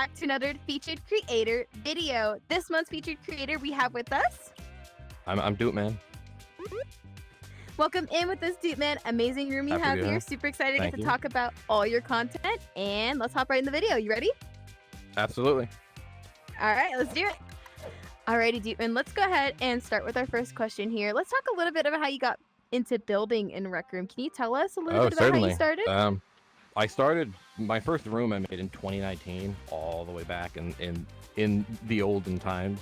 back to another featured creator video. This month's featured creator we have with us. I'm Doootman. Welcome in with this, Doootman. Amazing room you have here. Super excited to get to talk about all your content. And let's hop right in the video. You ready? Absolutely. All right, let's do it. Alrighty, Doootman, let's go ahead and start with our first question here. Let's talk a little bit about how you got into building in Rec Room. Can you tell us a little bit about how you started? I started my first room I made in 2019, all the way back in the olden times.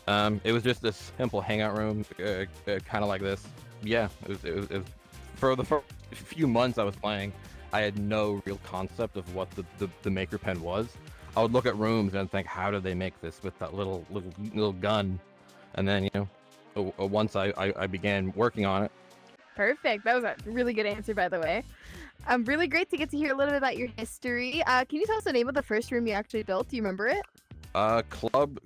It was just a simple hangout room, kind of like this. Yeah, it was for the first few months I was playing, I had no real concept of what the maker pen was. I would look at rooms and think, how did they make this with that little gun? And then, once I began working on it. Perfect. That was a really good answer, by the way. Really great to get to hear a little bit about your history. Can you tell us the name of the first room you actually built? Do you remember it? Club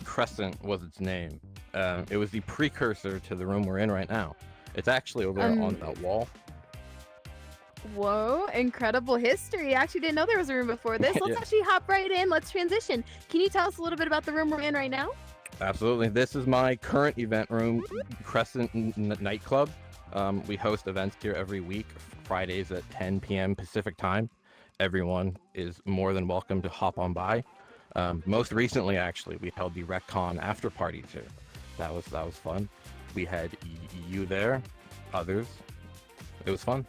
Crescent was its name. It was the precursor to the room we're in right now. It's actually over there on that wall. Whoa, incredible history. I actually didn't know there was a room before this. Let's actually hop right in. Let's transition. Can you tell us a little bit about the room we're in right now? Absolutely. This is my current event room, Crescent nightclub. We host events here every week, Fridays at 10 p.m. Pacific time. Everyone is more than welcome to hop on by. Most recently, actually, we held the RecCon after parties here. That was fun. We had you there, others. It was fun.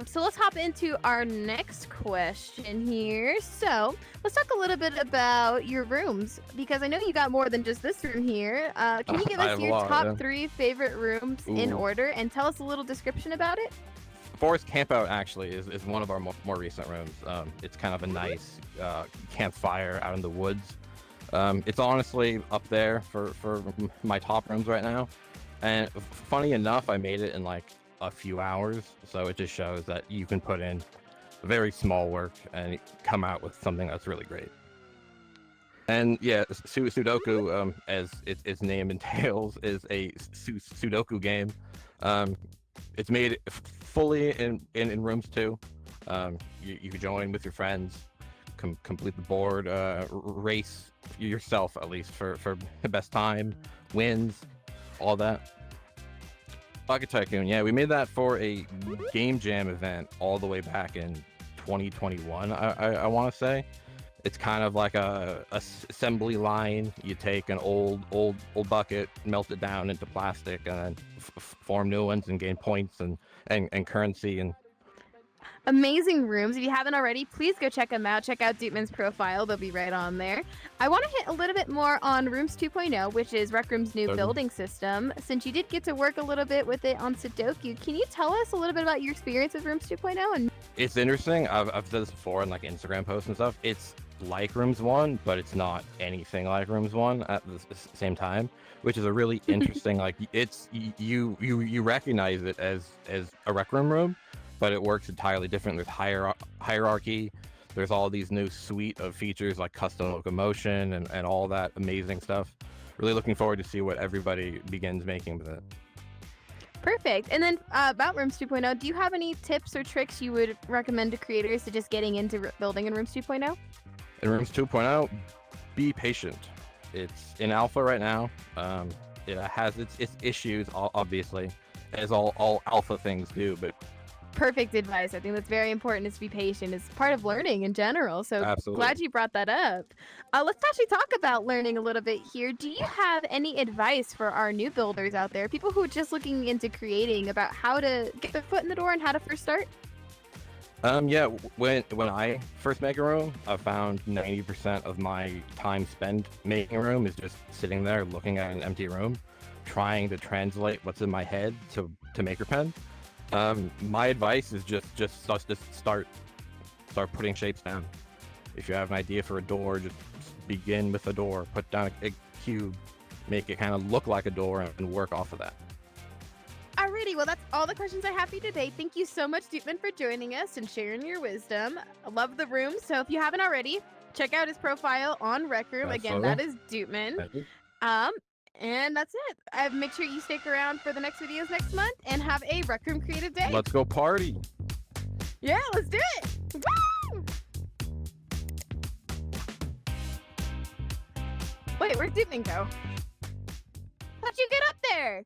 So let's hop into our next question here. So let's talk a little bit about your rooms, because I know you got more than just this room here. Can you give us your top 3 favorite rooms in order and tell us a little description about it? Forest Campout actually is one of our more recent rooms. It's kind of a nice campfire out in the woods. It's honestly up there for my top rooms right now. And funny enough, I made it in like a few hours, so it just shows that you can put in very small work and come out with something that's really great. And yeah, Sudoku, as its name entails, is a Sudoku game. It's made fully in rooms too. You can join with your friends, complete the board, race yourself at least for the best time, wins, all that. Pocket Tycoon, yeah, we made that for a Game Jam event all the way back in 2021, I want to say. It's kind of like a assembly line. You take an old bucket, melt it down into plastic, and then form new ones and gain points and currency. And amazing rooms. If you haven't already, please go check them out. Check out Doootman's profile. They'll be right on there. I want to hit a little bit more on Rooms 2.0, which is Rec Room's new building system. Since you did get to work a little bit with it on Sudoku, can you tell us a little bit about your experience with Rooms 2.0? And it's interesting. I've said this before in like Instagram posts and stuff. It's like Rooms 1, but it's not anything like Rooms 1 at the same time, which is a really interesting, like, it's you recognize it as a Rec room, but it works entirely different. There's hierarchy. There's all these new suite of features like custom locomotion and all that amazing stuff. Really looking forward to see what everybody begins making with it. Perfect. And then about Rooms 2.0, do you have any tips or tricks you would recommend to creators to just getting into building in Rooms 2.0? In Rooms 2.0, be patient. It's in alpha right now. It has its issues, obviously, as all alpha things do, but perfect advice. I think that's very important, is to be patient. It's part of learning in general. So absolutely. Glad you brought that up. Let's actually talk about learning a little bit here. Do you have any advice for our new builders out there, people who are just looking into creating, about how to get their foot in the door and how to first start? Yeah, when I first make a room, I found 90% of my time spent making a room is just sitting there looking at an empty room, trying to translate what's in my head to Maker Pen. My advice is just start putting shapes down. If you have an idea for a door, just begin with a door. Put down a cube, make it kind of look like a door, and work off of that. Alrighty, well, that's all the questions I have for you today. Thank you so much, Doootman, for joining us and sharing your wisdom. I love the room, so if you haven't already, check out his profile on Rec Room. Again, that is Doootman. And that's it. Make sure you stick around for the next videos next month and have a Rec Room creative day. Let's go party. Yeah, let's do it. Woo! Wait, where'd Doootman go? How'd you get up there?